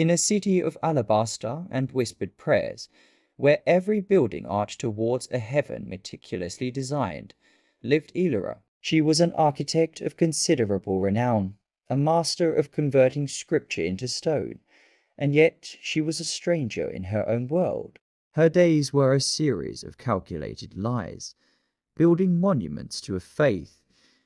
In a city of alabaster and whispered prayers, where every building arched towards a heaven meticulously designed, lived Elara. She was an architect of considerable renown, a master of converting scripture into stone, and yet she was a stranger in her own world. Her days were a series of calculated lies, building monuments to a faith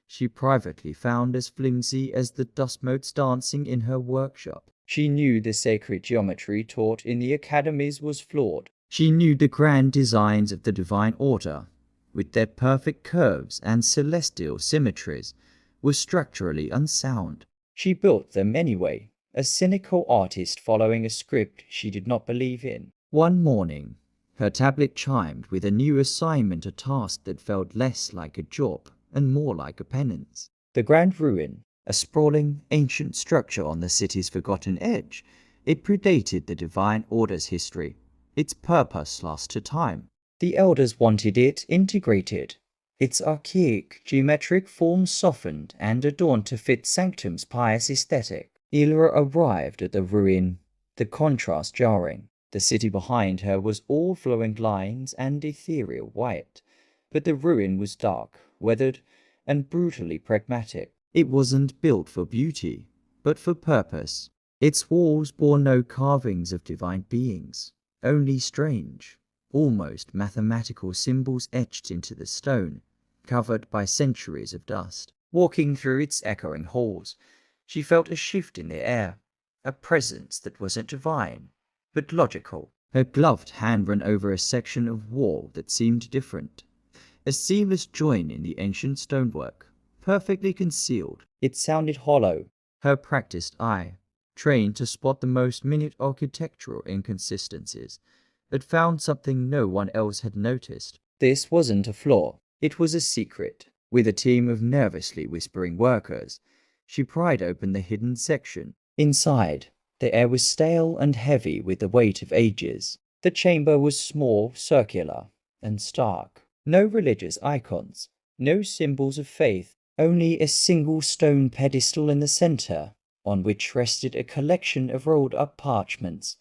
she privately found as flimsy as the dust motes dancing in her workshop. She knew the sacred geometry taught in the academies was flawed. She knew the grand designs of the divine order, with their perfect curves and celestial symmetries, were structurally unsound. She built them anyway, a cynical artist following a script she did not believe in. One morning, her tablet chimed with a new assignment, a task that felt less like a job and more like a penance. The Grand Ruin, a sprawling, ancient structure on the city's forgotten edge, it predated the Divine Order's history. Its purpose lost to time. The Elders wanted it integrated, its archaic, geometric forms softened and adorned to fit Sanctum's pious aesthetic. Elara arrived at the ruin, the contrast jarring. The city behind her was all flowing lines and ethereal white, but the ruin was dark, weathered, and brutally pragmatic. It wasn't built for beauty, but for purpose. Its walls bore no carvings of divine beings, only strange, almost mathematical symbols etched into the stone, covered by centuries of dust. Walking through its echoing halls, she felt a shift in the air, a presence that wasn't divine, but logical. Her gloved hand ran over a section of wall that seemed different, a seamless join in the ancient stonework, perfectly concealed. It sounded hollow. Her practiced eye, trained to spot the most minute architectural inconsistencies, had found something no one else had noticed. This wasn't a flaw, it was a secret. With a team of nervously whispering workers, she pried open the hidden section. Inside, the air was stale and heavy with the weight of ages. The chamber was small, circular, and stark. No religious icons, no symbols of faith, only a single stone pedestal in the center, on which rested a collection of rolled-up parchments,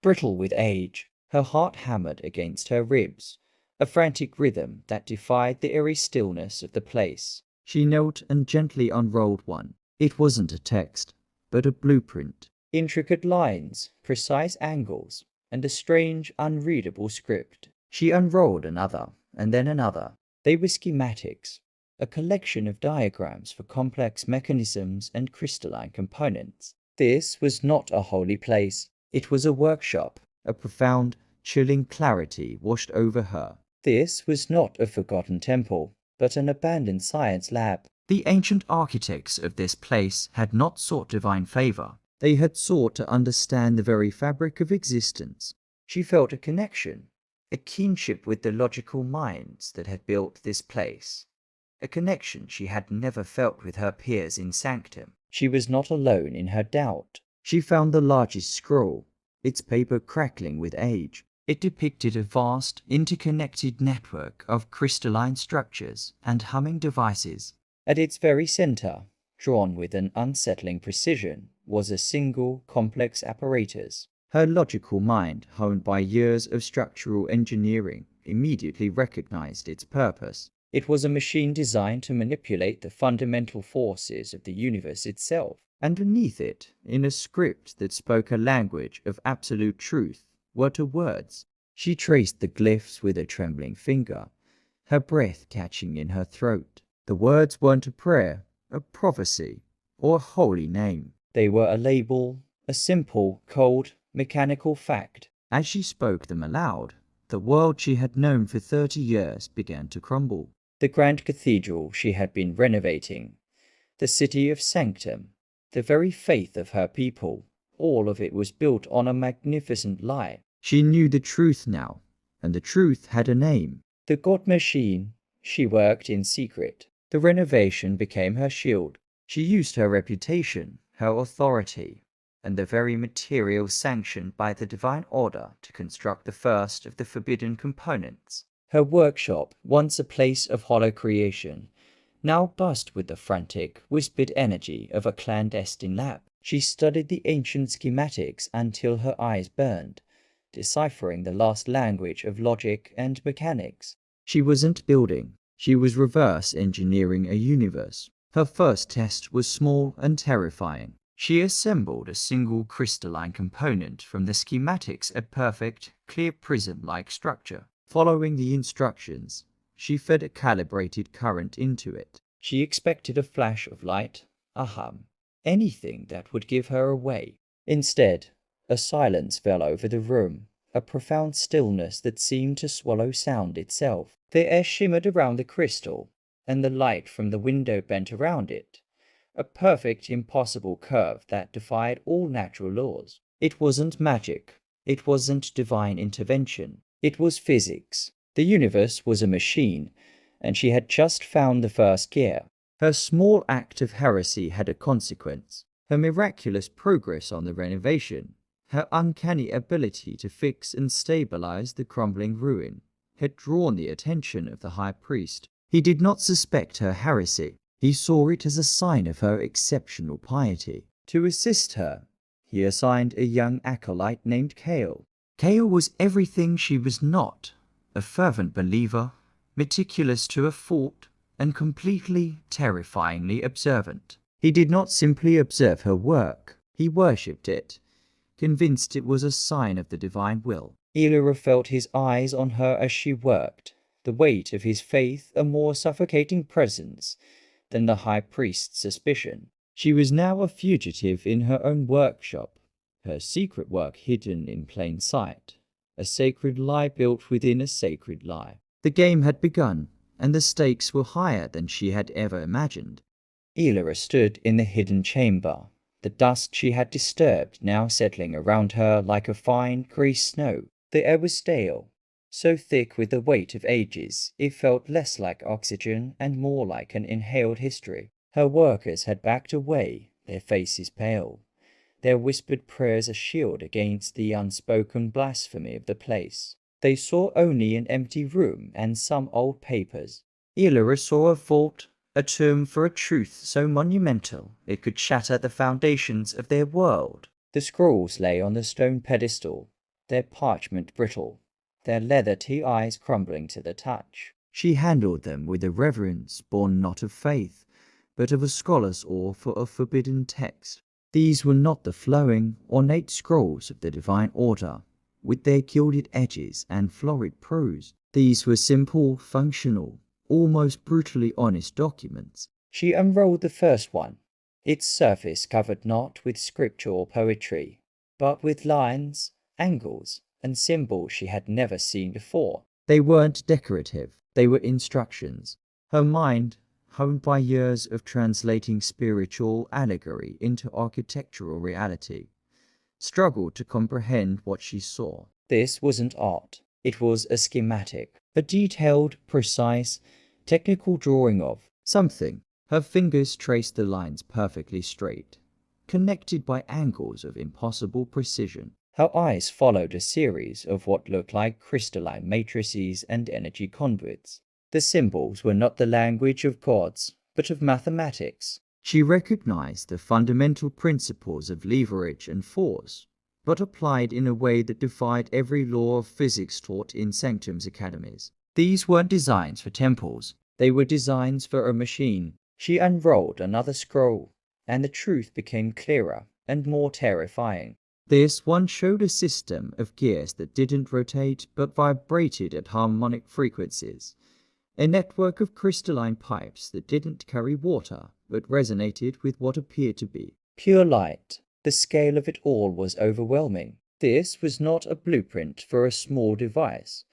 brittle with age. Her heart hammered against her ribs, a frantic rhythm that defied the eerie stillness of the place. She knelt and gently unrolled one. It wasn't a text, but a blueprint. Intricate lines, precise angles, and a strange, unreadable script. She unrolled another, and then another. They were schematics, a collection of diagrams for complex mechanisms and crystalline components. This was not a holy place. It was a workshop. A profound, chilling clarity washed over her. This was not a forgotten temple, but an abandoned science lab. The ancient architects of this place had not sought divine favor. They had sought to understand the very fabric of existence. She felt a connection, a kinship with the logical minds that had built this place. A connection she had never felt with her peers in Sanctum. She was not alone in her doubt. She found the largest scroll, its paper crackling with age. It depicted a vast, interconnected network of crystalline structures and humming devices. At its very center, drawn with an unsettling precision, was a single, complex apparatus. Her logical mind, honed by years of structural engineering, immediately recognized its purpose. It was a machine designed to manipulate the fundamental forces of the universe itself. And beneath it, in a script that spoke a language of absolute truth, were two words. She traced the glyphs with a trembling finger, her breath catching in her throat. The words weren't a prayer, a prophecy, or a holy name. They were a label, a simple, cold, mechanical fact. As she spoke them aloud, the world she had known for 30 years began to crumble. The grand cathedral she had been renovating, the city of Sanctum, the very faith of her people, all of it was built on a magnificent lie. She knew the truth now, and the truth had a name. The God Machine. She worked in secret. The renovation became her shield. She used her reputation, her authority, and the very material sanctioned by the Divine Order to construct the first of the forbidden components. Her workshop, once a place of hollow creation, now buzzed with the frantic, whispered energy of a clandestine lab. She studied the ancient schematics until her eyes burned, deciphering the lost language of logic and mechanics. She wasn't building, she was reverse engineering a universe. Her first test was small and terrifying. She assembled a single crystalline component from the schematics, a perfect, clear prism-like structure. Following the instructions, she fed a calibrated current into it. She expected a flash of light, a hum, anything that would give her away. Instead, a silence fell over the room, a profound stillness that seemed to swallow sound itself. The air shimmered around the crystal, and the light from the window bent around it, a perfect, impossible curve that defied all natural laws. It wasn't magic. It wasn't divine intervention. It was physics. The universe was a machine, and she had just found the first gear. Her small act of heresy had a consequence. Her miraculous progress on the renovation, her uncanny ability to fix and stabilize the crumbling ruin, had drawn the attention of the high priest. He did not suspect her heresy. He saw it as a sign of her exceptional piety. To assist her, he assigned a young acolyte named Kale. Kale was everything she was not, a fervent believer, meticulous to a fault, and completely, terrifyingly observant. He did not simply observe her work, he worshipped it, convinced it was a sign of the divine will. Elara felt his eyes on her as she worked, the weight of his faith a more suffocating presence than the high priest's suspicion. She was now a fugitive in her own workshop, her secret work hidden in plain sight, a sacred lie built within a sacred lie. The game had begun, and the stakes were higher than she had ever imagined. Elara stood in the hidden chamber, the dust she had disturbed now settling around her like a fine, greased snow. The air was stale, so thick with the weight of ages, it felt less like oxygen and more like an inhaled history. Her workers had backed away, their faces pale, their whispered prayers a shield against the unspoken blasphemy of the place. They saw only an empty room and some old papers. Elara saw a vault, a tomb for a truth so monumental it could shatter the foundations of their world. The scrolls lay on the stone pedestal, their parchment brittle, their leather eyes crumbling to the touch. She handled them with a reverence born not of faith, but of a scholar's awe for a forbidden text. These were not the flowing, ornate scrolls of the divine order, with their gilded edges and florid prose. These were simple, functional, almost brutally honest documents. She unrolled the first one, its surface covered not with scripture or poetry, but with lines, angles, and symbols she had never seen before. They weren't decorative, they were instructions. Her mind, honed by years of translating spiritual allegory into architectural reality, struggled to comprehend what she saw. This wasn't art. It was a schematic, a detailed, precise, technical drawing of something. Her fingers traced the lines perfectly straight, connected by angles of impossible precision. Her eyes followed a series of what looked like crystalline matrices and energy conduits. The symbols were not the language of gods, but of mathematics. She recognized the fundamental principles of leverage and force, but applied in a way that defied every law of physics taught in Sanctum's academies. These weren't designs for temples, they were designs for a machine. She unrolled another scroll, and the truth became clearer and more terrifying. This one showed a system of gears that didn't rotate but vibrated at harmonic frequencies, a network of crystalline pipes that didn't carry water but resonated with what appeared to be pure light. The scale of it all was overwhelming. This was not a blueprint for a small device,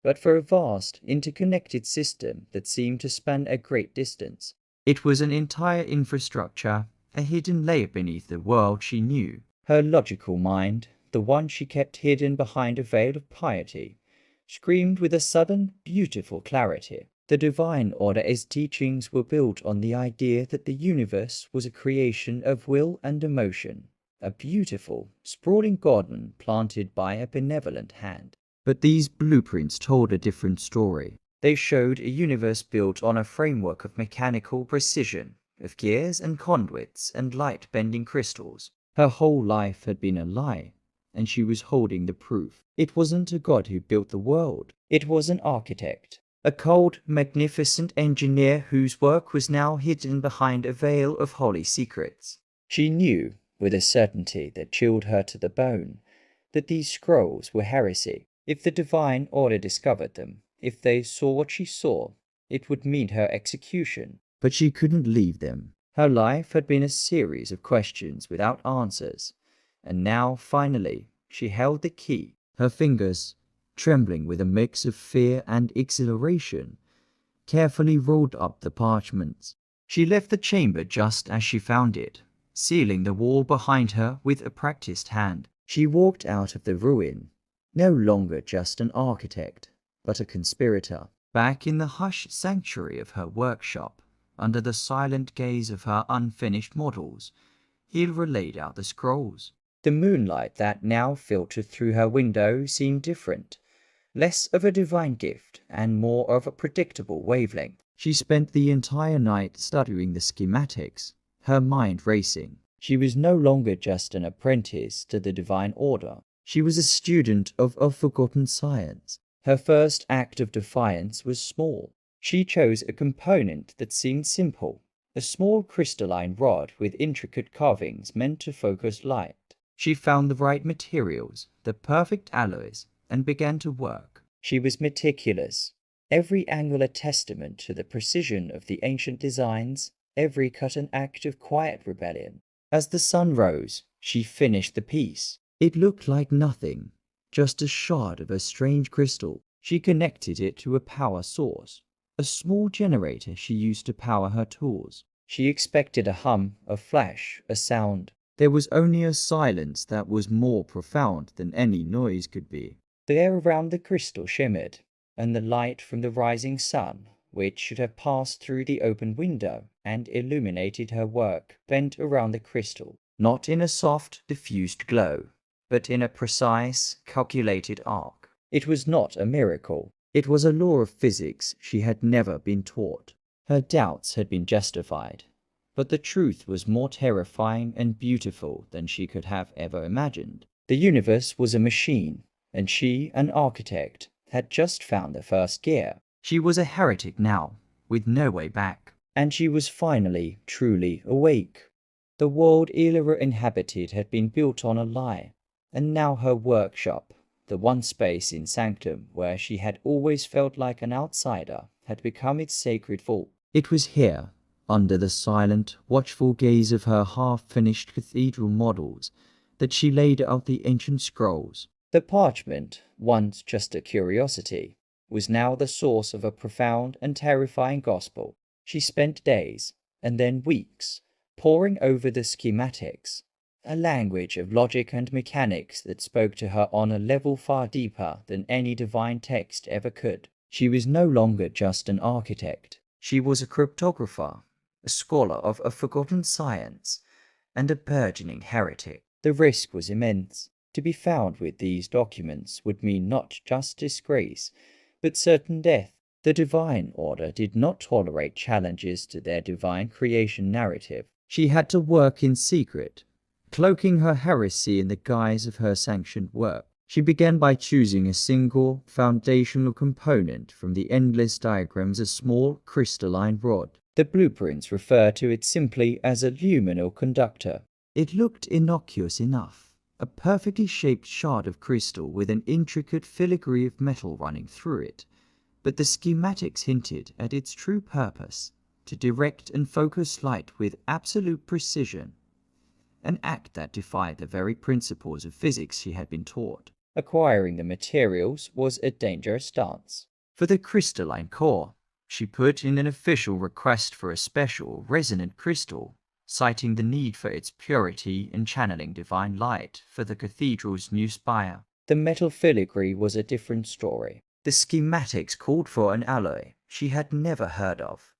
but for a vast, interconnected system that seemed to span a great distance. It was an entire infrastructure, a hidden layer beneath the world she knew. Her logical mind, the one she kept hidden behind a veil of piety, screamed with a sudden, beautiful clarity. The divine order's teachings were built on the idea that the universe was a creation of will and emotion, a beautiful, sprawling garden planted by a benevolent hand. But these blueprints told a different story. They showed a universe built on a framework of mechanical precision, of gears and conduits and light-bending crystals. Her whole life had been a lie, and she was holding the proof. It wasn't a god who built the world. It was an architect. A cold, magnificent engineer whose work was now hidden behind a veil of holy secrets. She knew, with a certainty that chilled her to the bone, that these scrolls were heresy. If the divine order discovered them, if they saw what she saw, it would mean her execution. But she couldn't leave them. Her life had been a series of questions without answers, and now, finally, she held the key. Her fingers, trembling with a mix of fear and exhilaration, carefully rolled up the parchments. She left the chamber just as she found it, sealing the wall behind her with a practiced hand. She walked out of the ruin, no longer just an architect, but a conspirator. Back in the hushed sanctuary of her workshop, under the silent gaze of her unfinished models, Elara laid out the scrolls. The moonlight that now filtered through her window seemed different, less of a divine gift and more of a predictable wavelength. She spent the entire night studying the schematics, her mind racing. She was no longer just an apprentice to the divine order. She was a student of a forgotten science. Her first act of defiance was small. She chose a component that seemed simple, a small crystalline rod with intricate carvings meant to focus light. She found the right materials, the perfect alloys, and began to work. She was meticulous, every angle a testament to the precision of the ancient designs, every cut an act of quiet rebellion. As the sun rose, she finished the piece. It looked like nothing, just a shard of a strange crystal. She connected it to a power source, a small generator she used to power her tools. She expected a hum, a flash, a sound. There was only a silence that was more profound than any noise could be. The air around the crystal shimmered, and the light from the rising sun, which should have passed through the open window and illuminated her work, bent around the crystal, not in a soft, diffused glow, but in a precise, calculated arc. It was not a miracle. It was a law of physics she had never been taught. Her doubts had been justified, but the truth was more terrifying and beautiful than she could have ever imagined. The universe was a machine, and she, an architect, had just found the first gear. She was a heretic now, with no way back, and she was finally, truly awake. The world Elara inhabited had been built on a lie, and now her workshop, the one space in Sanctum where she had always felt like an outsider, had become its sacred vault. It was here, under the silent, watchful gaze of her half-finished cathedral models, that she laid out the ancient scrolls. The parchment, once just a curiosity, was now the source of a profound and terrifying gospel. She spent days, and then weeks, poring over the schematics, a language of logic and mechanics that spoke to her on a level far deeper than any divine text ever could. She was no longer just an architect. She was a cryptographer, a scholar of a forgotten science, and a burgeoning heretic. The risk was immense. To be found with these documents would mean not just disgrace, but certain death. The divine order did not tolerate challenges to their divine creation narrative. She had to work in secret, cloaking her heresy in the guise of her sanctioned work. She began by choosing a single, foundational component from the endless diagrams, a small, crystalline rod. The blueprints refer to it simply as a luminal conductor. It looked innocuous enough, a perfectly shaped shard of crystal with an intricate filigree of metal running through it. But the schematics hinted at its true purpose, to direct and focus light with absolute precision, an act that defied the very principles of physics she had been taught. Acquiring the materials was a dangerous dance. For the crystalline core, she put in an official request for a special, resonant crystal, citing the need for its purity in channeling divine light for the cathedral's new spire. The metal filigree was a different story. The schematics called for an alloy she had never heard of,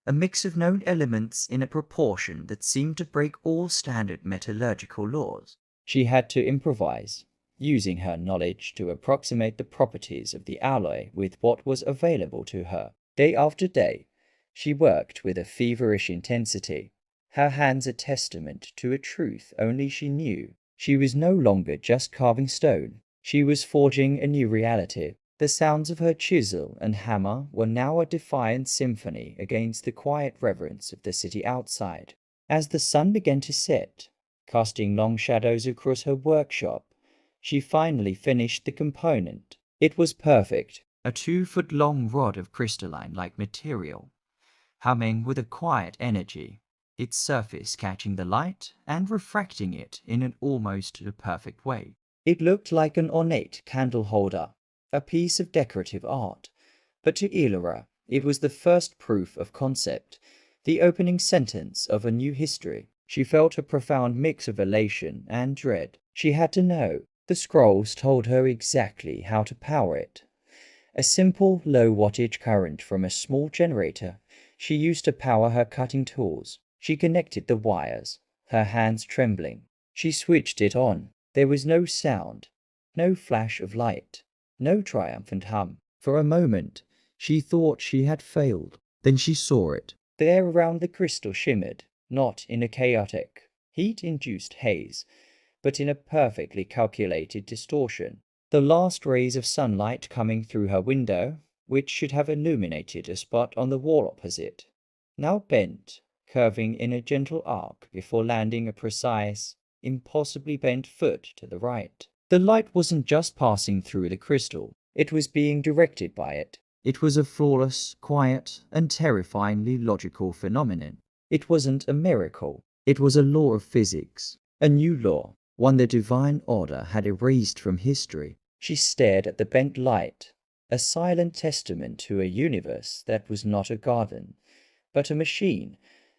a mix of known elements in a proportion that seemed to break all standard metallurgical laws. She had to improvise, using her knowledge to approximate the properties of the alloy with what was available to her. Day after day, she worked with a feverish intensity, her hands a testament to a truth only she knew. She was no longer just carving stone. She was forging a new reality. The sounds of her chisel and hammer were now a defiant symphony against the quiet reverence of the city outside. As the sun began to set, casting long shadows across her workshop, she finally finished the component. It was perfect, a 2-foot-long rod of crystalline-like material, humming with a quiet energy, its surface catching the light and refracting it in an almost perfect way. It looked like an ornate candle holder, a piece of decorative art, but to Elara it was the first proof of concept, the opening sentence of a new history. She felt a profound mix of elation and dread. She had to know. The scrolls told her exactly how to power it. A simple low-wattage current from a small generator she used to power her cutting tools. She connected the wires, her hands trembling. She switched it on. There was no sound, no flash of light, no triumphant hum. For a moment, she thought she had failed. Then she saw it. The air around the crystal shimmered, not in a chaotic, heat-induced haze, but in a perfectly calculated distortion. The last rays of sunlight coming through her window, which should have illuminated a spot on the wall opposite, now bent, curving in a gentle arc before landing a precise, impossibly bent foot to the right. The light wasn't just passing through the crystal, it was being directed by it. It was a flawless, quiet, and terrifyingly logical phenomenon. It wasn't a miracle. It was a law of physics, a new law, one the divine order had erased from history. She stared at the bent light, a silent testament to a universe that was not a garden, but a machine,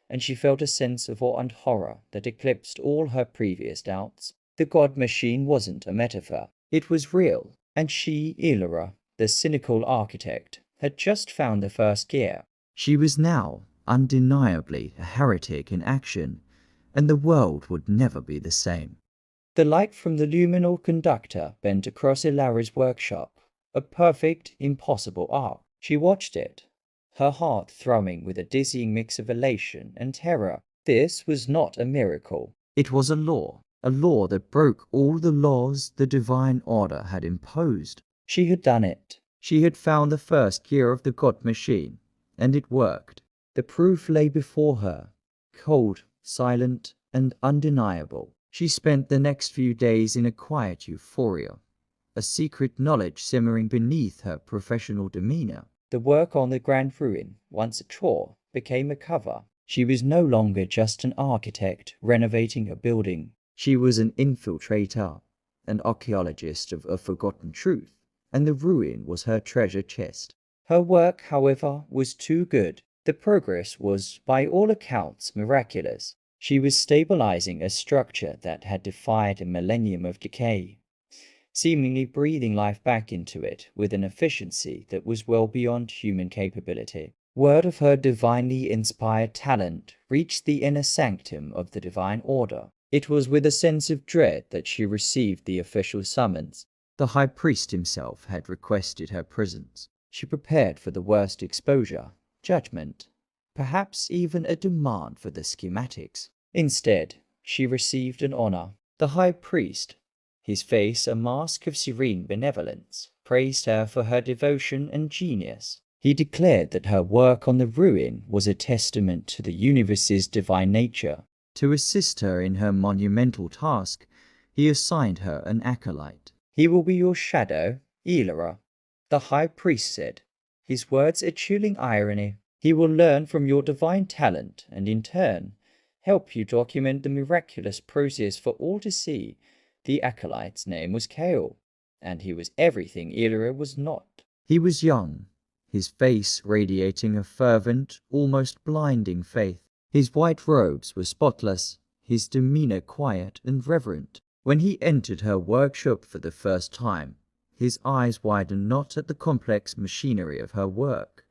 and she felt a sense of awe and horror that eclipsed all her previous doubts. The god machine wasn't a metaphor. It was real, and she, Elara, the cynical architect, had just found the first gear. She was now undeniably a heretic in action, and the world would never be the same. The light from the luminal conductor bent across Elara's workshop, a perfect, impossible arc. She watched it, her heart thrumming with a dizzying mix of elation and terror. This was not a miracle. It was a law that broke all the laws the divine order had imposed. She had done it. She had found the first gear of the god machine, and it worked. The proof lay before her, cold, silent, and undeniable. She spent the next few days in a quiet euphoria, a secret knowledge simmering beneath her professional demeanor. The work on the grand ruin, once a chore, became a cover. She was no longer just an architect renovating a building. She was an infiltrator, an archaeologist of a forgotten truth, and the ruin was her treasure chest. Her work, however, was too good. The progress was, by all accounts, miraculous. She was stabilizing a structure that had defied a millennium of decay, seemingly breathing life back into it with an efficiency that was well beyond human capability. Word of her divinely inspired talent reached the inner sanctum of the divine order. It was with a sense of dread that she received the official summons. The high priest himself had requested her presence. She prepared for the worst: exposure, judgment, perhaps even a demand for the schematics. Instead, she received an honor. The high priest, his face a mask of serene benevolence, praised her for her devotion and genius. He declared that her work on the ruin was a testament to the universe's divine nature. To assist her in her monumental task, he assigned her an acolyte. "He will be your shadow, Elara," the high priest said, his words a chilling irony. "He will learn from your divine talent and in turn help you document the miraculous process for all to see." The acolyte's name was Kale, and he was everything Elara was not. He was young, his face radiating a fervent, almost blinding faith. His white robes were spotless, his demeanor quiet and reverent. When he entered her workshop for the first time, his eyes widened not at the complex machinery of her work,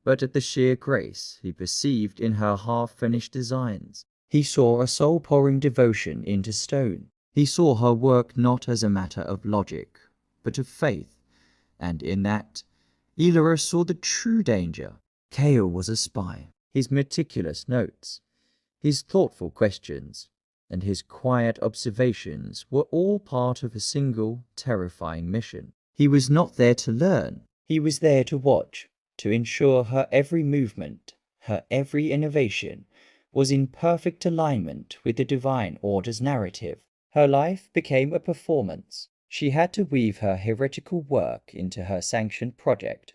but at the sheer grace he perceived in her half-finished designs. He saw a soul-pouring devotion into stone. He saw her work not as a matter of logic, but of faith, and in that, Elara saw the true danger. Kale was a spy. His meticulous notes, His thoughtful questions and his quiet observations were all part of a single, terrifying mission. He was not there to learn. He was there to watch, to ensure her every movement, her every innovation, was in perfect alignment with the divine order's narrative. Her life became a performance. She had to weave her heretical work into her sanctioned project,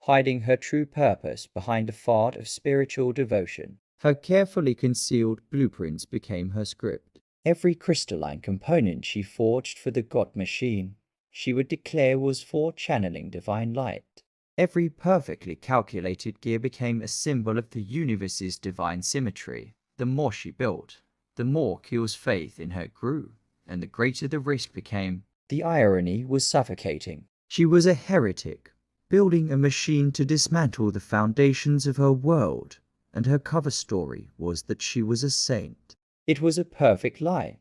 hiding her true purpose behind a fard of spiritual devotion. Her carefully concealed blueprints became her script. Every crystalline component she forged for the God machine, she would declare was for channeling divine light. Every perfectly calculated gear became a symbol of the universe's divine symmetry. The more she built, the more Keel's faith in her grew, and the greater the risk became. The irony was suffocating. She was a heretic, building a machine to dismantle the foundations of her world, and her cover story was that she was a saint. It was a perfect lie,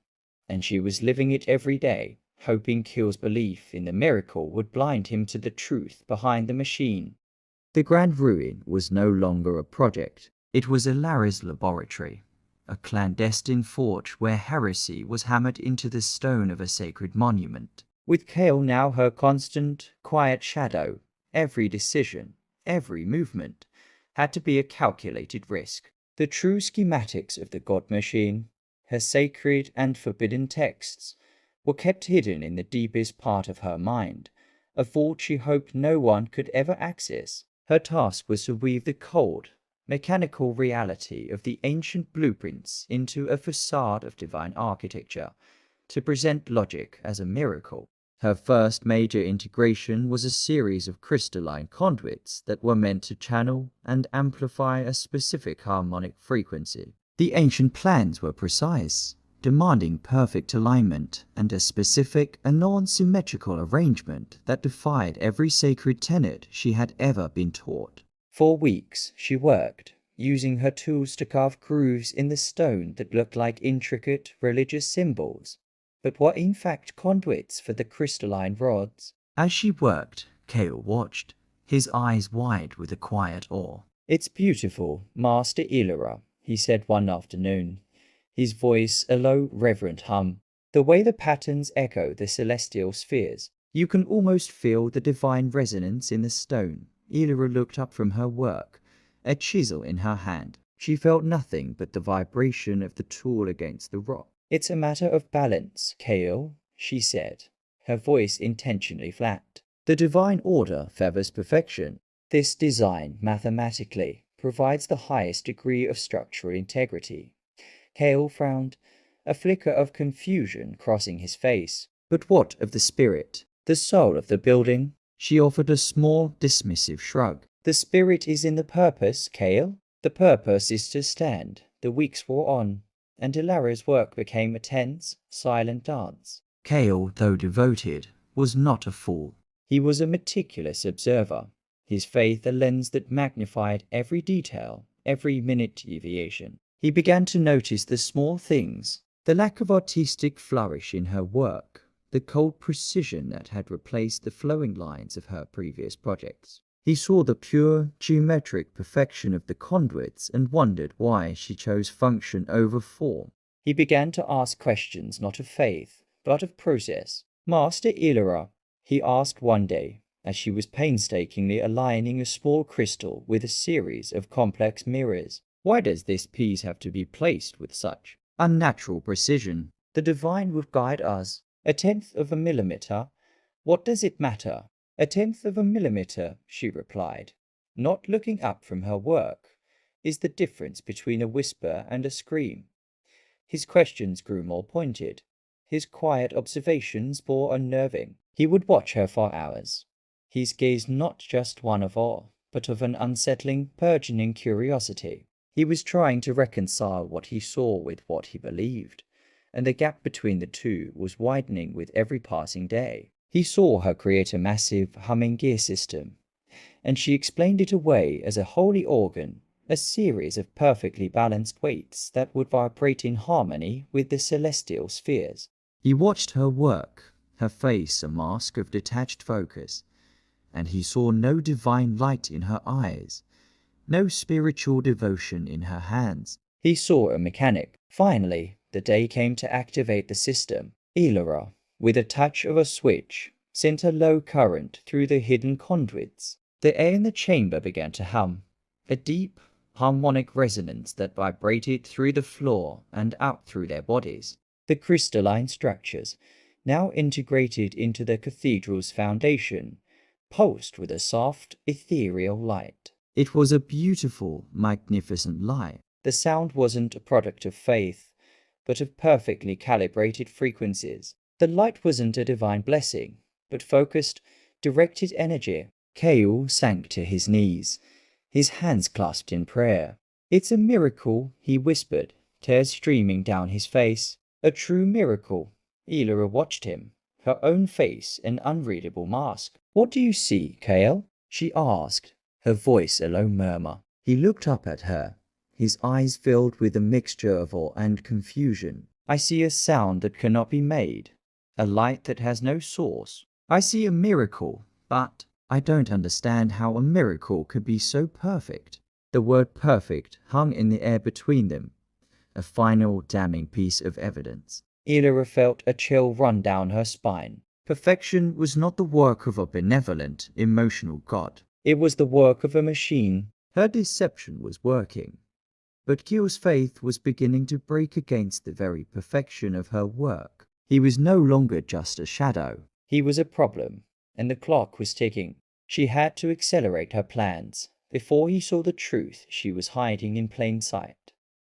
and she was living it every day, hoping Keel's belief in the miracle would blind him to the truth behind the machine. The Grand Ruin was no longer a project. It was Elara's laboratory, a clandestine forge where heresy was hammered into the stone of a sacred monument. With Kale now her constant, quiet shadow, every decision, every movement, had to be a calculated risk. The true schematics of the God machine, her sacred and forbidden texts, were kept hidden in the deepest part of her mind, a vault she hoped no one could ever access. Her task was to weave the cold, mechanical reality of the ancient blueprints into a facade of divine architecture, to present logic as a miracle. Her first major integration was a series of crystalline conduits that were meant to channel and amplify a specific harmonic frequency. The ancient plans were precise, demanding perfect alignment and a specific and non-symmetrical arrangement that defied every sacred tenet she had ever been taught. For weeks she worked, using her tools to carve grooves in the stone that looked like intricate religious symbols, but were in fact conduits for the crystalline rods. As she worked, Kale watched, his eyes wide with a quiet awe. "It's beautiful, Master Elara," he said one afternoon, his voice a low, reverent hum. "The way the patterns echo the celestial spheres. You can almost feel the divine resonance in the stone." Elara looked up from her work, a chisel in her hand. She felt nothing but the vibration of the tool against the rock. "It's a matter of balance, Kale," she said, her voice intentionally flat. "The divine order favors perfection. This design, mathematically, provides the highest degree of structural integrity." Kale frowned, a flicker of confusion crossing his face. "But what of the spirit, the soul of the building?" She offered a small, dismissive shrug. "The spirit is in the purpose, Kale. The purpose is to stand." The weeks wore on, and Elara's work became a tense, silent dance. Kale, though devoted, was not a fool. He was a meticulous observer, his faith a lens that magnified every detail, every minute deviation. He began to notice the small things, the lack of artistic flourish in her work, the cold precision that had replaced the flowing lines of her previous projects. He saw the pure, geometric perfection of the conduits and wondered why she chose function over form. He began to ask questions not of faith, but of process. "Master Elara," he asked one day, as she was painstakingly aligning a small crystal with a series of complex mirrors, "why does this piece have to be placed with such unnatural precision? The divine will guide us. A tenth of a millimeter, what does it matter?" "A tenth of a millimeter," she replied, not looking up from her work, "is the difference between a whisper and a scream." His questions grew more pointed, his quiet observations more unnerving. He would watch her for hours, his gaze not just one of awe, but of an unsettling, burgeoning curiosity. He was trying to reconcile what he saw with what he believed, and the gap between the two was widening with every passing day. He saw her create a massive, humming gear system, and she explained it away as a holy organ, a series of perfectly balanced weights that would vibrate in harmony with the celestial spheres. He watched her work, her face a mask of detached focus, and he saw no divine light in her eyes, no spiritual devotion in her hands. He saw a mechanic. Finally, the day came to activate the system. Elara, with a touch of a switch, sent a low current through the hidden conduits. The air in the chamber began to hum, a deep, harmonic resonance that vibrated through the floor and out through their bodies. The crystalline structures, now integrated into the cathedral's foundation, pulsed with a soft, ethereal light. It was a beautiful, magnificent light. The sound wasn't a product of faith, but of perfectly calibrated frequencies. The light wasn't a divine blessing, but focused, directed energy. Kale sank to his knees, his hands clasped in prayer. "It's a miracle," he whispered, tears streaming down his face. "A true miracle." Elara watched him, her own face an unreadable mask. "What do you see, Kale?" she asked, her voice a low murmur. He looked up at her, his eyes filled with a mixture of awe and confusion. "I see a sound that cannot be made, a light that has no source. I see a miracle, but I don't understand how a miracle could be so perfect." The word perfect hung in the air between them, a final damning piece of evidence. Elara felt a chill run down her spine. Perfection was not the work of a benevolent, emotional god. It was the work of a machine. Her deception was working. But Kyle's faith was beginning to break against the very perfection of her work. He was no longer just a shadow. He was a problem, and the clock was ticking. She had to accelerate her plans before he saw the truth she was hiding in plain sight.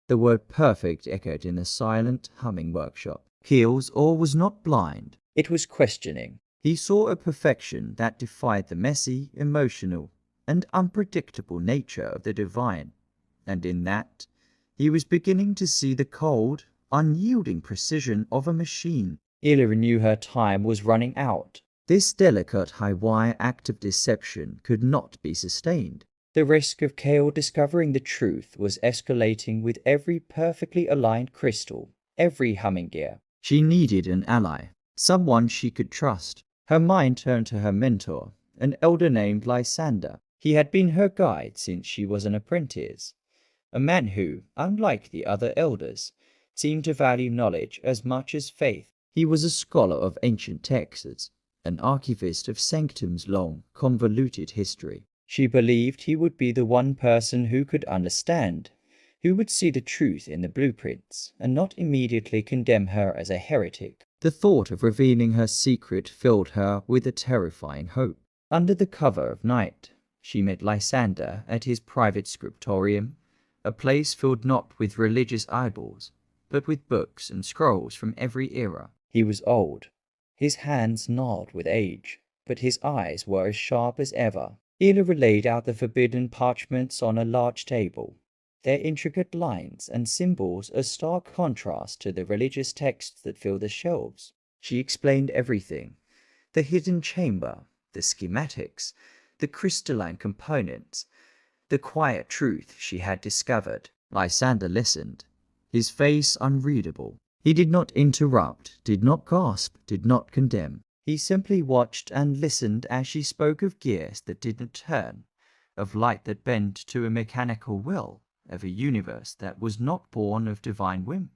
The word perfect echoed in the silent, humming workshop. Kyle's awe was not blind. It was questioning. He saw a perfection that defied the messy, emotional, and unpredictable nature of the divine. And in that, he was beginning to see the cold, unyielding precision of a machine. Elara knew her time was running out. This delicate, high-wire act of deception could not be sustained. The risk of Kale discovering the truth was escalating with every perfectly aligned crystal, every humming gear. She needed an ally, someone she could trust. Her mind turned to her mentor, an elder named Lysander. He had been her guide since she was an apprentice, a man who, unlike the other elders, seemed to value knowledge as much as faith. He was a scholar of ancient texts, an archivist of Sanctum's long, convoluted history. She believed he would be the one person who could understand, who would see the truth in the blueprints and not immediately condemn her as a heretic. The thought of revealing her secret filled her with a terrifying hope. Under the cover of night, she met Lysander at his private scriptorium, a place filled not with religious idols, but with books and scrolls from every era. He was old. His hands gnarled with age, but his eyes were as sharp as ever. Elara laid out the forbidden parchments on a large table, their intricate lines and symbols a stark contrast to the religious texts that filled the shelves. She explained everything: the hidden chamber, the schematics, the crystalline components, the quiet truth she had discovered. Lysander listened, his face unreadable. He did not interrupt, did not gasp, did not condemn. He simply watched and listened as she spoke of gears that didn't turn, of light that bent to a mechanical will, of a universe that was not born of divine whim,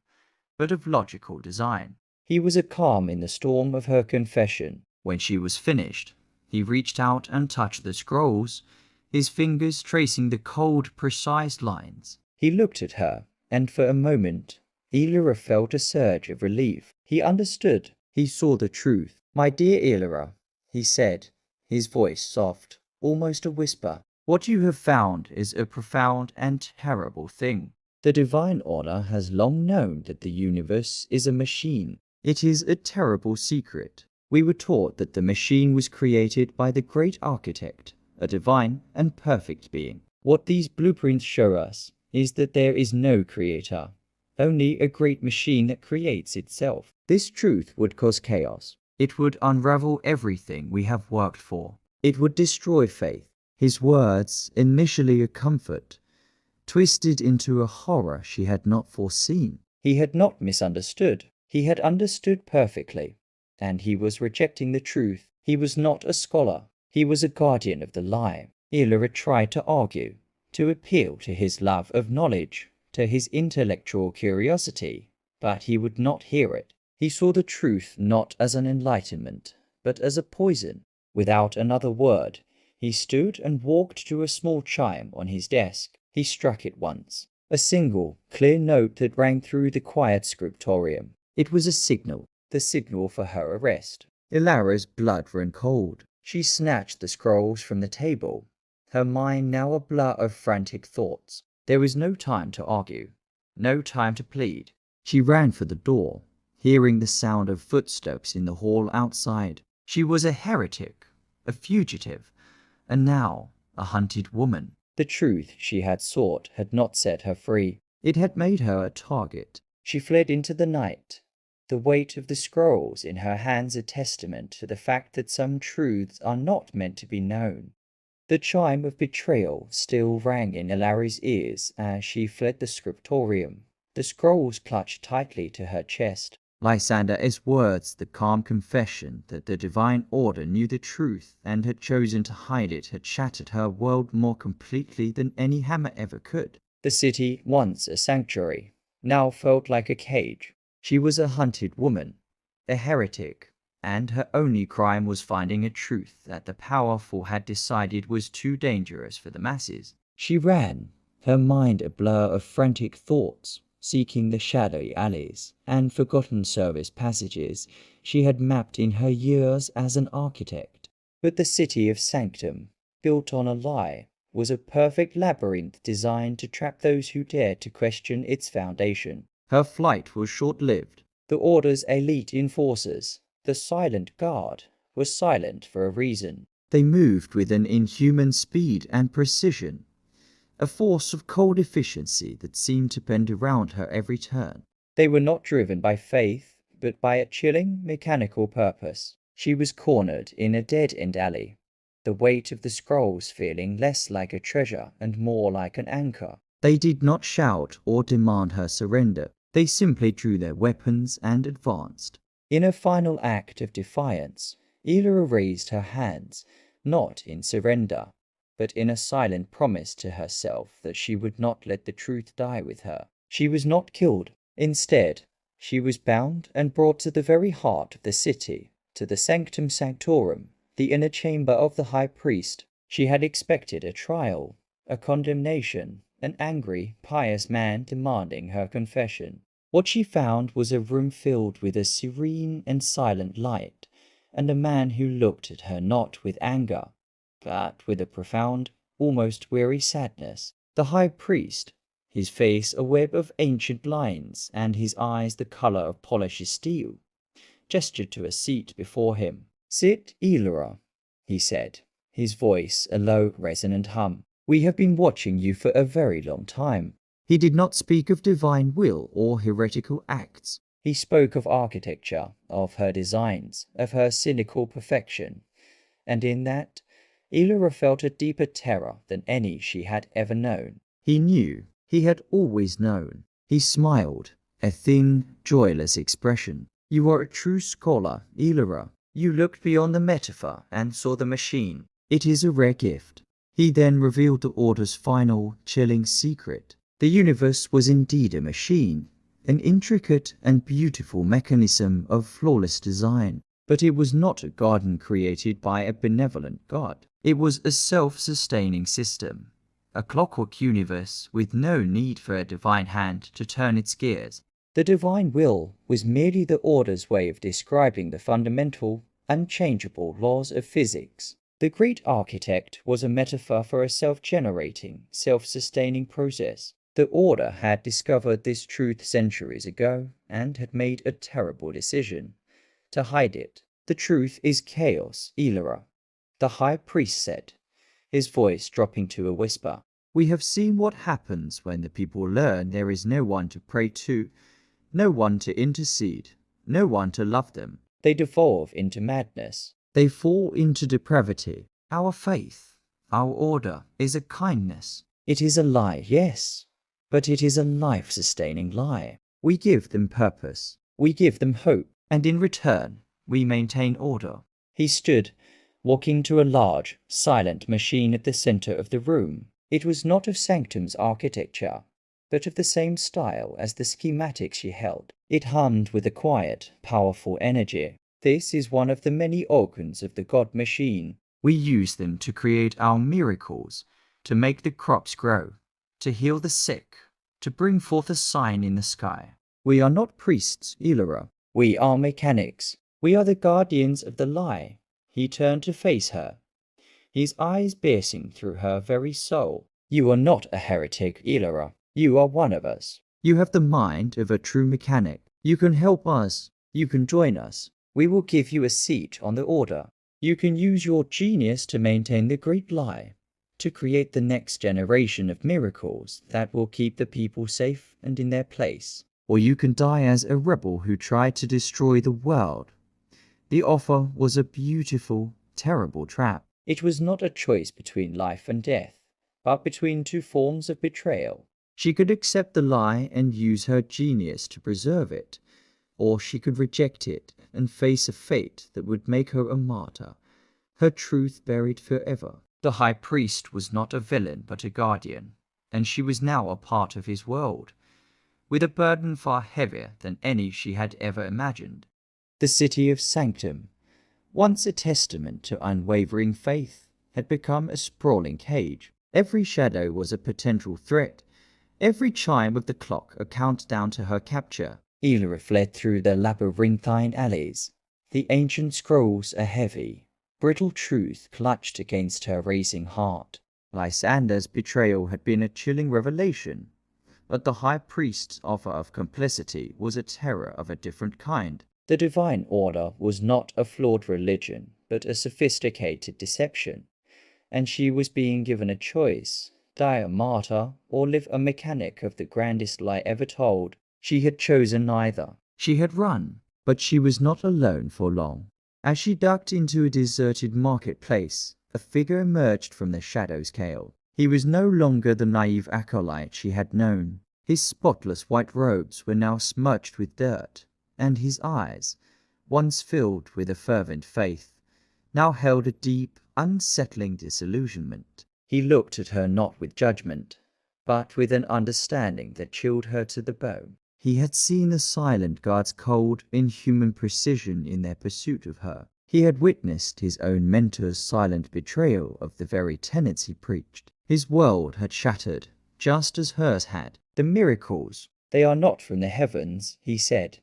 but of logical design. He was a calm in the storm of her confession. When she was finished, he reached out and touched the scrolls, his fingers tracing the cold, precise lines. He looked at her, and for a moment, Elara felt a surge of relief. He understood. He saw the truth. "My dear Elara," he said, his voice soft, almost a whisper, "what you have found is a profound and terrible thing. The divine order has long known that the universe is a machine. It is a terrible secret. We were taught that the machine was created by the great architect, a divine and perfect being. What these blueprints show us is that there is no creator, only a great machine that creates itself. This truth would cause chaos. It would unravel everything we have worked for. It would destroy faith." His words, initially a comfort, twisted into a horror she had not foreseen. He had not misunderstood. He had understood perfectly, and he was rejecting the truth. He was not a scholar. He was a guardian of the lie. Elara tried to argue, to appeal to his love of knowledge, to his intellectual curiosity, but he would not hear it. He saw the truth not as an enlightenment, but as a poison. Without another word, he stood and walked to a small chime on his desk. He struck it once, a single, clear note that rang through the quiet scriptorium. It was a signal, the signal for her arrest. Elara's blood ran cold. She snatched the scrolls from the table, her mind now a blur of frantic thoughts. There was no time to argue, no time to plead. She ran for the door, hearing the sound of footsteps in the hall outside. She was a heretic, a fugitive, and now a hunted woman. The truth she had sought had not set her free. It had made her a target. She fled into the night, the weight of the scrolls in her hands a testament to the fact that some truths are not meant to be known. The chime of betrayal still rang in Elara's ears as she fled the scriptorium, the scrolls clutched tightly to her chest. Lysander's words, the calm confession that the divine order knew the truth and had chosen to hide it, had shattered her world more completely than any hammer ever could. The city, once a sanctuary, now felt like a cage. She was a hunted woman, a heretic, and her only crime was finding a truth that the powerful had decided was too dangerous for the masses. She ran, her mind a blur of frantic thoughts, seeking the shadowy alleys and forgotten service passages she had mapped in her years as an architect. But the city of Sanctum, built on a lie, was a perfect labyrinth designed to trap those who dared to question its foundation. Her flight was short-lived. The Order's elite enforcers, the Silent Guard, were silent for a reason. They moved with an inhuman speed and precision, a force of cold efficiency that seemed to bend around her every turn. They were not driven by faith, but by a chilling, mechanical purpose. She was cornered in a dead-end alley, the weight of the scrolls feeling less like a treasure and more like an anchor. They did not shout or demand her surrender. They simply drew their weapons and advanced. In a final act of defiance, Elara raised her hands, not in surrender, but in a silent promise to herself that she would not let the truth die with her. She was not killed. Instead, she was bound and brought to the very heart of the city, to the Sanctum Sanctorum, the inner chamber of the High Priest. She had expected a trial, a condemnation, an angry, pious man demanding her confession. What she found was a room filled with a serene and silent light, and a man who looked at her not with anger, but with a profound, almost weary sadness. The High Priest, his face a web of ancient lines and his eyes the color of polished steel, gestured to a seat before him. "Sit, Elara," he said, his voice a low, resonant hum. "We have been watching you for a very long time." He did not speak of divine will or heretical acts. He spoke of architecture, of her designs, of her cynical perfection, and in that, Elara felt a deeper terror than any she had ever known. He knew. He had always known. He smiled, a thin, joyless expression. "You are a true scholar, Elara. You looked beyond the metaphor and saw the machine. It is a rare gift." He then revealed the Order's final, chilling secret. The universe was indeed a machine, an intricate and beautiful mechanism of flawless design. But it was not a garden created by a benevolent god. It was a self-sustaining system, a clockwork universe with no need for a divine hand to turn its gears. The divine will was merely the Order's way of describing the fundamental, unchangeable laws of physics. The great architect was a metaphor for a self-generating, self-sustaining process. The Order had discovered this truth centuries ago and had made a terrible decision: to hide it. "The truth is chaos, Elara," the High Priest said, his voice dropping to a whisper. "We have seen what happens when the people learn there is no one to pray to, no one to intercede, no one to love them. They devolve into madness. They fall into depravity. Our faith, our order, is a kindness. It is a lie, yes, but it is a life-sustaining lie. We give them purpose. We give them hope. And in return, we maintain order." He stood, walking to a large, silent machine at the center of the room. It was not of Sanctum's architecture. but of the same style as the schematics she held. It hummed with a quiet, powerful energy. This is one of the many organs of the God machine. We use them to create our miracles, to make the crops grow, to heal the sick, to bring forth a sign in the sky. We are not priests, Elara. We are mechanics. We are the guardians of the lie. He turned to face her, his eyes piercing through her very soul. You are not a heretic, Elara. You are one of us. You have the mind of a true mechanic. You can help us. You can join us. We will give you a seat on the order. You can use your genius to maintain the great lie, to create the next generation of miracles that will keep the people safe and in their place. Or you can die as a rebel who tried to destroy the world. The offer was a beautiful, terrible trap. It was not a choice between life and death, but between two forms of betrayal. She could accept the lie and use her genius to preserve it, or she could reject it and face a fate that would make her a martyr, her truth buried forever. The high priest was not a villain but a guardian, and she was now a part of his world, with a burden far heavier than any she had ever imagined. The city of Sanctum, once a testament to unwavering faith, had become a sprawling cage. Every shadow was a potential threat, every chime of the clock a countdown to her capture. Elara fled through the labyrinthine alleys. The ancient scrolls, a heavy, brittle truth clutched against her racing heart. Lysander's betrayal had been a chilling revelation, but the high priest's offer of complicity was a terror of a different kind. The divine order was not a flawed religion, but a sophisticated deception, and she was being given a choice: die a martyr or live a mechanic of the grandest lie ever told. She had chosen neither. She had run, but she was not alone for long. As she ducked into a deserted marketplace, a figure emerged from the shadows Kale. He was no longer the naive acolyte she had known. His spotless white robes were now smudged with dirt, and his eyes, once filled with a fervent faith, now held a deep, unsettling disillusionment. He looked at her not with judgment, but with an understanding that chilled her to the bone. He had seen the silent guard's cold, inhuman precision in their pursuit of her. He had witnessed his own mentor's silent betrayal of the very tenets he preached. His world had shattered, just as hers had. The miracles, they are not from the heavens, he said,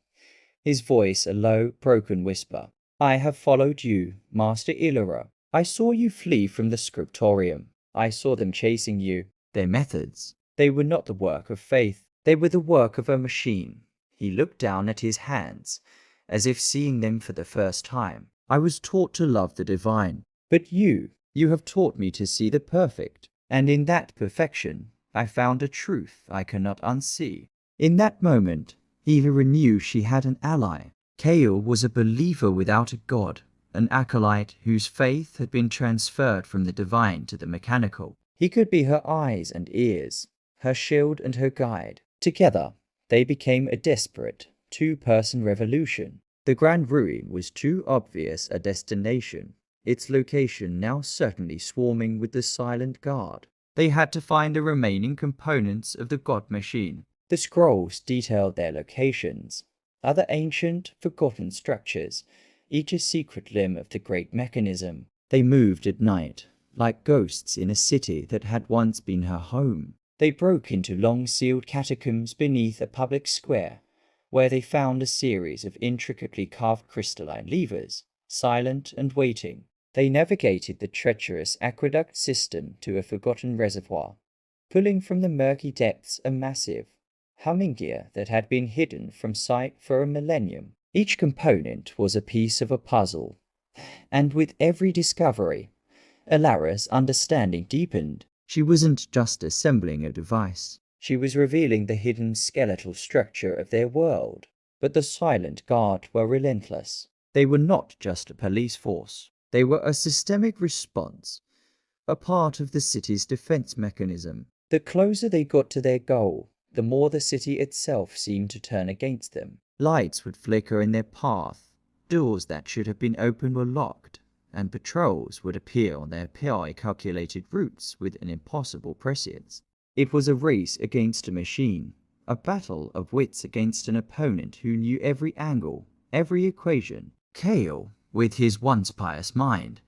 his voice a low, broken whisper. I have followed you, Master Elara. I saw you flee from the scriptorium. I saw them chasing you. Their methods, they were not the work of faith. They were the work of a machine. He looked down at his hands, as if seeing them for the first time. I was taught to love the divine, but you have taught me to see the perfect, and in that perfection, I found a truth I cannot unsee. In that moment, Elara knew she had an ally. Kale was a believer without a god, an acolyte whose faith had been transferred from the divine to the mechanical. He could be her eyes and ears, her shield and her guide. Together, they became a desperate, two-person revolution. The Grand Ruin was too obvious a destination, its location now certainly swarming with the silent guard. They had to find the remaining components of the god machine. The scrolls detailed their locations, other ancient, forgotten structures, each a secret limb of the great mechanism. They moved at night, like ghosts in a city that had once been her home. They broke into long-sealed catacombs beneath a public square, where they found a series of intricately carved crystalline levers, silent and waiting. They navigated the treacherous aqueduct system to a forgotten reservoir, pulling from the murky depths a massive, humming gear that had been hidden from sight for a millennium. Each component was a piece of a puzzle, and with every discovery, Elara's understanding deepened. She wasn't just assembling a device. She was revealing the hidden skeletal structure of their world. But the silent guard were relentless. They were not just a police force. They were a systemic response, a part of the city's defense mechanism. The closer they got to their goal, the more the city itself seemed to turn against them. Lights would flicker in their path, doors that should have been open were locked, and patrols would appear on their PI-calculated routes with an impossible prescience. It was a race against a machine, a battle of wits against an opponent who knew every angle, every equation. Kale, with his once pious mind,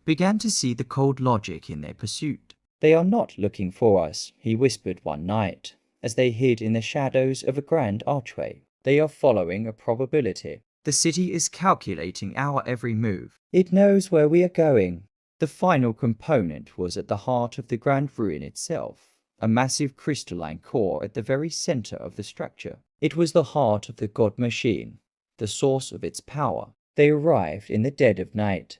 began to see the cold logic in their pursuit. "They are not looking for us," he whispered one night, as they hid in the shadows of a grand archway. "They are following a probability. The city is calculating our every move. It knows where we are going." The final component was at the heart of the grand ruin itself, a massive crystalline core at the very center of the structure. It was the heart of the god machine, the source of its power. They arrived in the dead of night,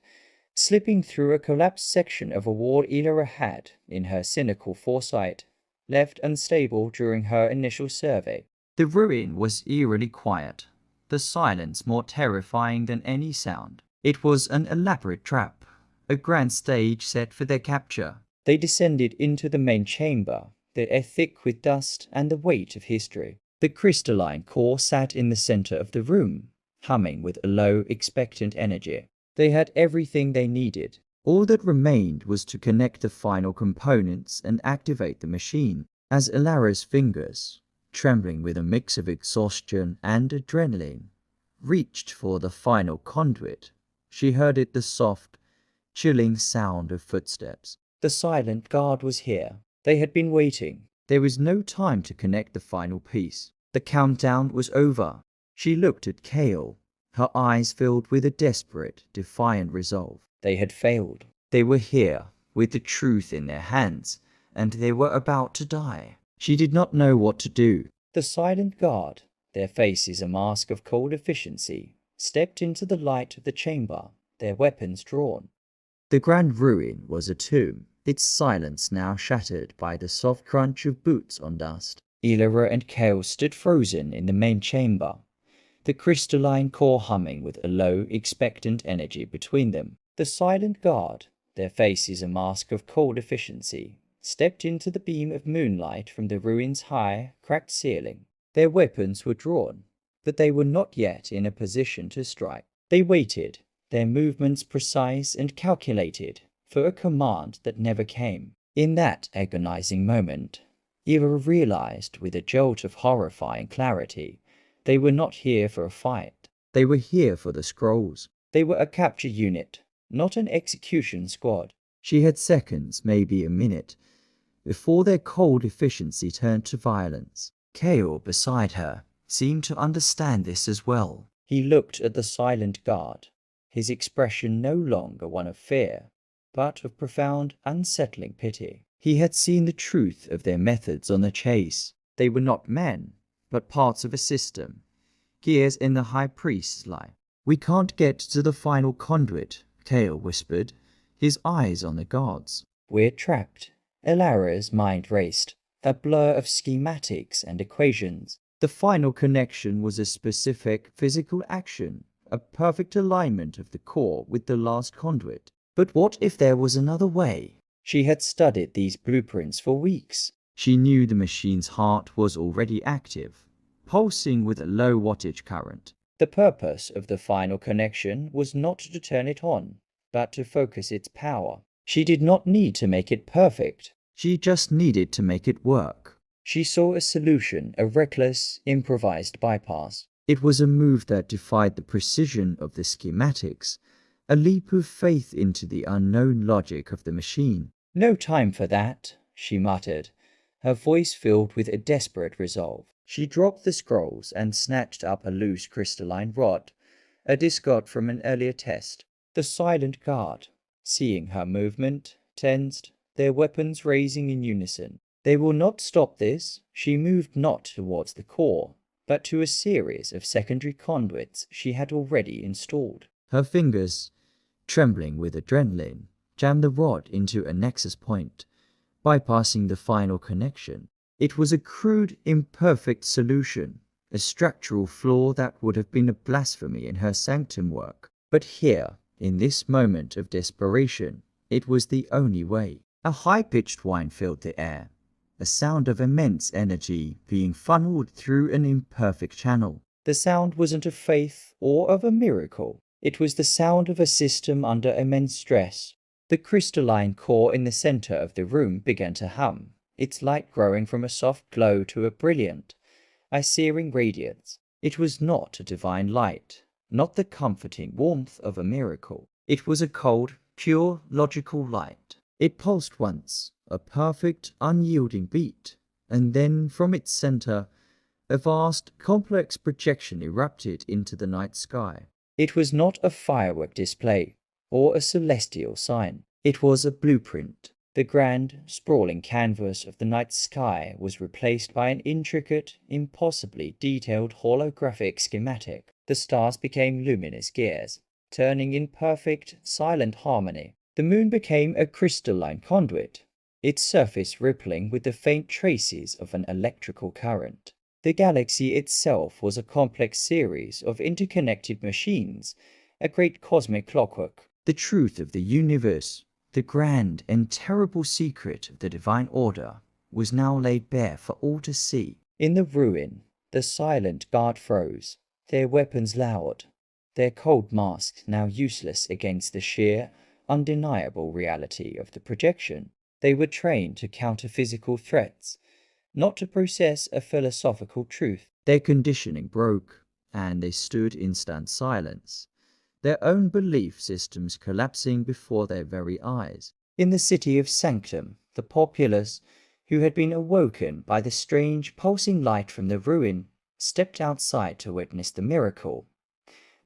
slipping through a collapsed section of a wall Elara had, in her cynical foresight, left unstable during her initial survey. The ruin was eerily quiet, the silence more terrifying than any sound. It was an elaborate trap, a grand stage set for their capture. They descended into the main chamber, the air thick with dust and the weight of history. The crystalline core sat in the center of the room, humming with a low, expectant energy. They had everything they needed. All that remained was to connect the final components and activate the machine. As Elara's fingers, trembling with a mix of exhaustion and adrenaline, reached for the final conduit, she heard the soft, chilling sound of footsteps. The silent guard was here. They had been waiting. There was no time to connect the final piece. The countdown was over. She looked at Kale, her eyes filled with a desperate, defiant resolve. They had failed. They were here, with the truth in their hands, and they were about to die. She did not know what to do. The silent guard, their faces a mask of cold efficiency, stepped into the light of the chamber, their weapons drawn. The grand ruin was a tomb, its silence now shattered by the soft crunch of boots on dust. Elara and Kale stood frozen in the main chamber, the crystalline core humming with a low, expectant energy between them. The silent guard, their faces a mask of cold efficiency, stepped into the beam of moonlight from the ruin's high, cracked ceiling. Their weapons were drawn, but they were not yet in a position to strike. They waited, their movements precise and calculated, for a command that never came. In that agonizing moment, Elara realized with a jolt of horrifying clarity, they were not here for a fight. They were here for the scrolls. They were a capture unit, not an execution squad. She had seconds, maybe a minute, before their cold efficiency turned to violence. Kale, beside her, seemed to understand this as well. He looked at the silent guard, his expression no longer one of fear, but of profound, unsettling pity. He had seen the truth of their methods on the chase. They were not men, but parts of a system, gears in the high priest's life. "We can't get to the final conduit," Kale whispered, his eyes on the guards. "We're trapped." Elara's mind raced, a blur of schematics and equations. The final connection was a specific physical action, a perfect alignment of the core with the last conduit. But what if there was another way? She had studied these blueprints for weeks. She knew the machine's heart was already active, pulsing with a low wattage current. The purpose of the final connection was not to turn it on, but to focus its power. She did not need to make it perfect. She just needed to make it work. She saw a solution, a reckless, improvised bypass. It was a move that defied the precision of the schematics, a leap of faith into the unknown logic of the machine. "No time for that," she muttered, her voice filled with a desperate resolve. She dropped the scrolls and snatched up a loose crystalline rod, a discard from an earlier test. The silent guard, seeing her movement, tensed, their weapons raising in unison. "They will not stop this." She moved not towards the core, but to a series of secondary conduits she had already installed. Her fingers, trembling with adrenaline, jammed the rod into a nexus point, bypassing the final connection. It was a crude, imperfect solution, a structural flaw that would have been a blasphemy in her sanctum work. But here, in this moment of desperation, it was the only way. A high-pitched whine filled the air, a sound of immense energy being funneled through an imperfect channel. The sound wasn't of faith or of a miracle. It was the sound of a system under immense stress. The crystalline core in the center of the room began to hum, its light growing from a soft glow to a brilliant, eye-searing radiance. It was not a divine light, not the comforting warmth of a miracle. It was a cold, pure, logical light. It pulsed once, a perfect, unyielding beat, and then from its center, a vast, complex projection erupted into the night sky. It was not a firework display or a celestial sign. It was a blueprint. The grand, sprawling canvas of the night sky was replaced by an intricate, impossibly detailed holographic schematic. The stars became luminous gears, turning in perfect, silent harmony. The moon became a crystalline conduit, its surface rippling with the faint traces of an electrical current. The galaxy itself was a complex series of interconnected machines, a great cosmic clockwork. The truth of the universe, the grand and terrible secret of the divine order, was now laid bare for all to see. In the ruin, the silent guard froze, their weapons lowered, their cold masks now useless against the sheer, undeniable reality of the projection. They were trained to counter physical threats, not to process a philosophical truth. Their conditioning broke, and they stood in stunned silence, their own belief systems collapsing before their very eyes. In the city of Sanctum, the populace, who had been awoken by the strange pulsing light from the ruin, stepped outside to witness the miracle.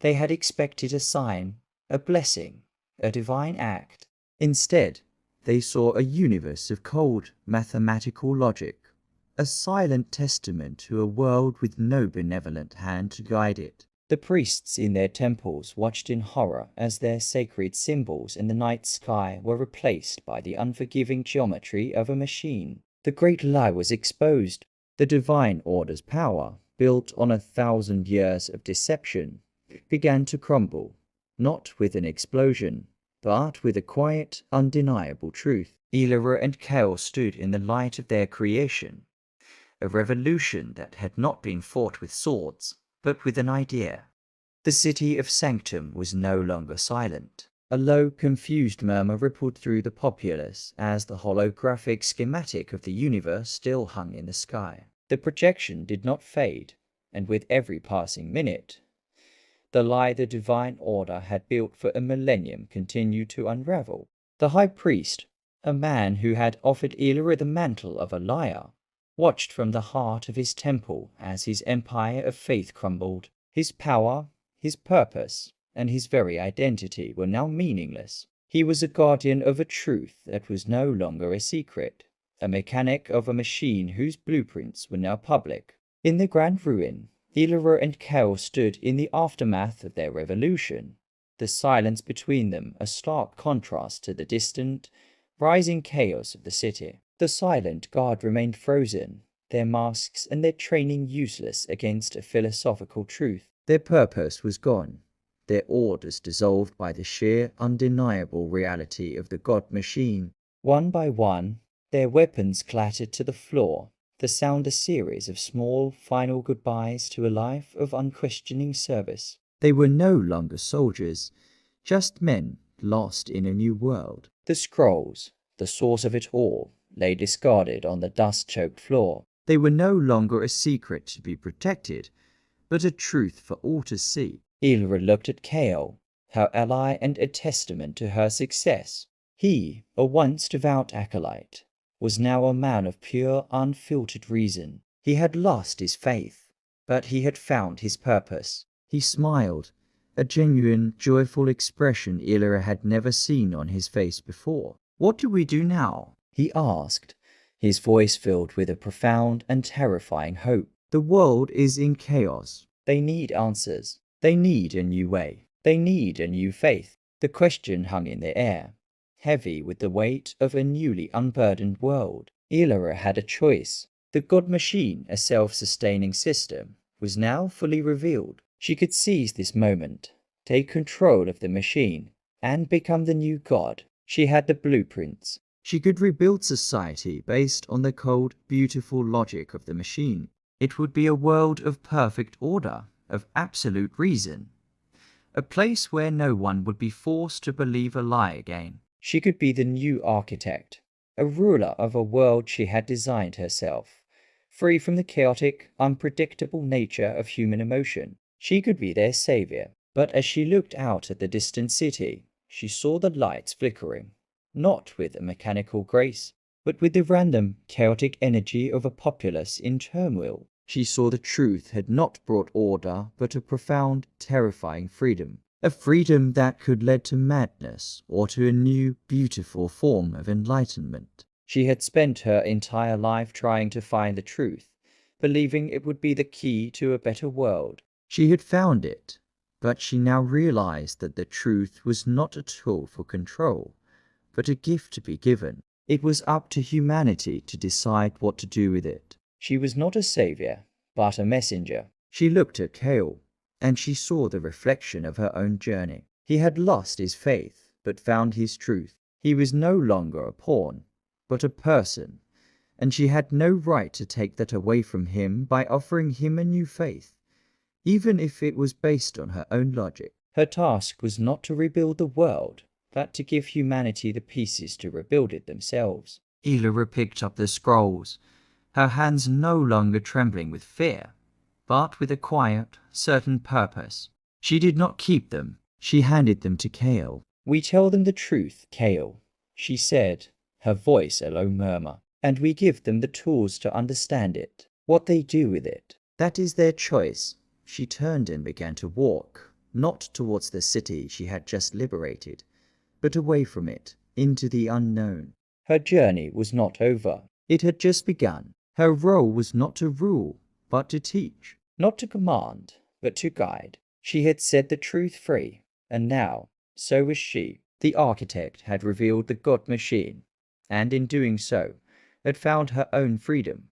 They had expected a sign, a blessing, a divine act. Instead, they saw a universe of cold, mathematical logic, a silent testament to a world with no benevolent hand to guide it. The priests in their temples watched in horror as their sacred symbols in the night sky were replaced by the unforgiving geometry of a machine. The great lie was exposed. The divine order's power, built on 1,000 years of deception, began to crumble, not with an explosion, but with a quiet, undeniable truth. Elara and Kale stood in the light of their creation, a revolution that had not been fought with swords, but with an idea. The city of Sanctum was no longer silent. A low, confused murmur rippled through the populace as the holographic schematic of the universe still hung in the sky. The projection did not fade, and with every passing minute, the lie the divine order had built for a millennium continued to unravel. The high priest, a man who had offered Elara the mantle of a liar, watched from the heart of his temple as his empire of faith crumbled. His power, his purpose, and his very identity were now meaningless. He was a guardian of a truth that was no longer a secret, a mechanic of a machine whose blueprints were now public. In the grand ruin, Elara and Kel stood in the aftermath of their revolution, the silence between them a stark contrast to the distant, rising chaos of the city. The silent guard remained frozen, their masks and their training useless against a philosophical truth. Their purpose was gone, their orders dissolved by the sheer, undeniable reality of the god machine. One by one, their weapons clattered to the floor, the sound a series of small, final goodbyes to a life of unquestioning service. They were no longer soldiers, just men lost in a new world. The scrolls, the source of it all, lay discarded on the dust-choked floor. They were no longer a secret to be protected, but a truth for all to see. Elara looked at Kale, her ally and a testament to her success. He, a once devout acolyte, was now a man of pure, unfiltered reason. He had lost his faith, but he had found his purpose. He smiled, a genuine, joyful expression Elara had never seen on his face before. "What do we do now?" he asked, his voice filled with a profound and terrifying hope. "The world is in chaos. They need answers. They need a new way. They need a new faith." The question hung in the air, heavy with the weight of a newly unburdened world. Elara had a choice. The god machine, a self-sustaining system, was now fully revealed. She could seize this moment, take control of the machine, and become the new god. She had the blueprints. She could rebuild society based on the cold, beautiful logic of the machine. It would be a world of perfect order, of absolute reason. A place where no one would be forced to believe a lie again. She could be the new architect, a ruler of a world she had designed herself, free from the chaotic, unpredictable nature of human emotion. She could be their savior. But as she looked out at the distant city, she saw the lights flickering, not with a mechanical grace, but with the random, chaotic energy of a populace in turmoil. She saw the truth had not brought order, but a profound, terrifying freedom. A freedom that could lead to madness or to a new, beautiful form of enlightenment. She had spent her entire life trying to find the truth, believing it would be the key to a better world. She had found it, but she now realized that the truth was not a tool for control, but a gift to be given. It was up to humanity to decide what to do with it. She was not a savior, but a messenger. She looked at Kale, and she saw the reflection of her own journey. He had lost his faith, but found his truth. He was no longer a pawn, but a person, and she had no right to take that away from him by offering him a new faith, even if it was based on her own logic. Her task was not to rebuild the world, but to give humanity the pieces to rebuild it themselves. Elara picked up the scrolls, her hands no longer trembling with fear, but with a quiet, certain purpose. She did not keep them. She handed them to Kale. "We tell them the truth, Kale," she said, her voice a low murmur, "and we give them the tools to understand it. What they do with it, that is their choice." She turned and began to walk, not towards the city she had just liberated, but away from it, into the unknown. Her journey was not over. It had just begun. Her role was not to rule, but to teach. Not to command, but to guide. She had set the truth free, and now, so was she. The architect had revealed the God machine, and in doing so, had found her own freedom.